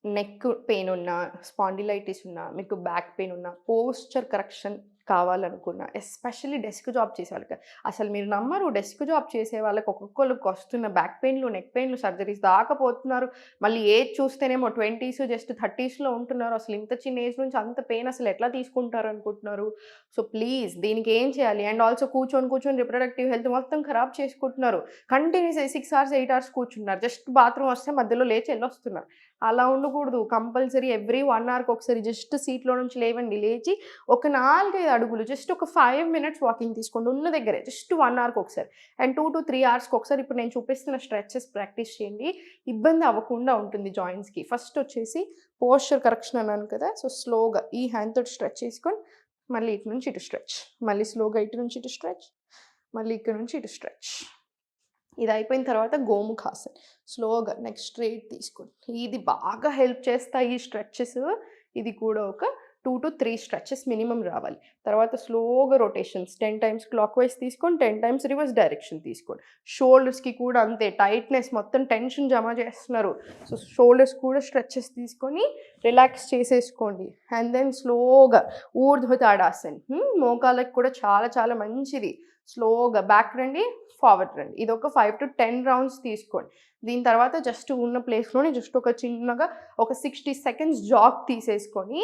Neck pain ఉన్నా, spondylitis ఉన్నా, మీకు బ్యాక్ పెయిన్ ఉన్నా, పోస్చర్ కరెక్షన్ కావాలనుకున్నా, ఎస్పెషల్లీ డెస్క్ జాబ్ చేసేవాళ్ళకి. అసలు మీరు నమ్మరు, డెస్క్ జాబ్ చేసే వాళ్ళకి ఒక్కొక్కళ్ళకి వస్తున్న బ్యాక్ పెయిన్‌లు, నెక్ పెయిన్‌లు, సర్జరీస్ దాకా పోతున్నారు. మళ్ళీ ఏజ్ చూస్తేనేమో 20స్ జస్ట్ 30స్‌లో ఉంటున్నారు. అసలు ఇంత చిన్న ఏజ్ నుంచి అంత పెయిన్ అసలు ఎట్లా తీసుకుంటారనుకుంటున్నారు? సో, ప్లీజ్ దీనికి ఏం చేయాలి? అండ్ ఆల్సో కూర్చొని రిప్రొడక్టివ్ హెల్త్ మొత్తం ఖరాబ్ చేసుకుంటున్నారు. కంటిన్యూస్‌గా 6 అవర్స్, 8 అవర్స్ కూర్చుంటున్నారు. జస్ట్ బాత్రూమ్ వస్తే మధ్యలో లేచి ఎళ్ళొస్తున్నారు. అలా ఉండకూడదు. కంపల్సరీ ఎవ్రీ 1 అవర్‌కి ఒకసారి జస్ట్ సీట్‌లో నుంచి లేవండి. లేచి ఒక 4, 5 అడుగులు జస్ట్ ఒక 5 మినిట్స్ వాకింగ్ తీసుకోండి. ఉన్న దగ్గరే జస్ట్ 1 అవర్‌కి ఒకసారి. అండ్ 2-3 అవర్స్‌కి ఒకసారి ఇప్పుడు నేను చూపిస్తున్న స్ట్రెచెస్ ప్రాక్టీస్ చేయండి. ఇబ్బంది అవ్వకుండా ఉంటుంది జాయింట్స్‌కి. ఫస్ట్ వచ్చేసి పోస్చర్ కరెక్షన్ అన్నాను కదా! సో, స్లోగా ఈ హ్యాండ్ తోటి స్ట్రెచ్ చేసుకొని మళ్ళీ ఇటు నుంచి ఇటు స్ట్రెచ్. మళ్ళీ స్లోగా ఇటు నుంచి ఇటు స్ట్రెచ్. మళ్ళీ ఇక్కడ నుంచి ఇటు స్ట్రెచ్. ఇది అయిపోయిన తర్వాత గోముఖాసన్. స్లోగా నెక్ స్ట్రెయిట్ తీసుకోండి. ఇది బాగా హెల్ప్ చేస్తాయి ఈ స్ట్రెచెస్. ఇది కూడా ఒక 2-3 స్ట్రెచెస్ మినిమమ్ రావాలి. తర్వాత స్లోగా రొటేషన్స్ 10 టైమ్స్ క్లాక్ వైస్ తీసుకోండి. 10 టైమ్స్ రివర్స్ డైరెక్షన్ తీసుకోండి. షోల్డర్స్‌కి కూడా అంతే టైట్‌నెస్ మొత్తం టెన్షన్ జమ చేస్తున్నారు. సో, షోల్డర్స్ కూడా స్ట్రెచెస్ తీసుకొని రిలాక్స్ చేసేసుకోండి. అండ్ దెన్ స్లోగా ఊర్ధ్వ తాడాసన్. మోకాళ్ళకి కూడా చాలా చాలా మంచిది. స్లోగా బ్యాక్ రండి, ఫార్వర్డ్ రండి. ఇదొక 5-10 రౌండ్స్ తీసుకోండి. దీని తర్వాత జస్ట్ ఉన్న ప్లేస్‌లోనే జస్ట్ ఒక చిన్నగా ఒక 60 సెకండ్స్ జాగ్ తీసేసుకొని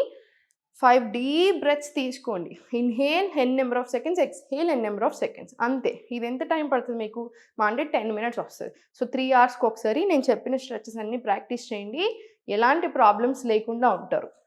5 డీప్ బ్రెత్స్ తీసుకోండి. Inhale n number of seconds, exhale n number of seconds అంతే. ఇది ఎంత టైం పడుతుంది మీకు? మహా అంటే 10 మినిట్స్ వస్తది. సో, 3 అవర్స్‌కి ఒకసారి నేను చెప్పిన స్ట్రెచెస్ అన్నీ ప్రాక్టీస్ చేయండి. ఎలాంటి ప్రాబ్లమ్స్ లేకుండా ఉంటారు.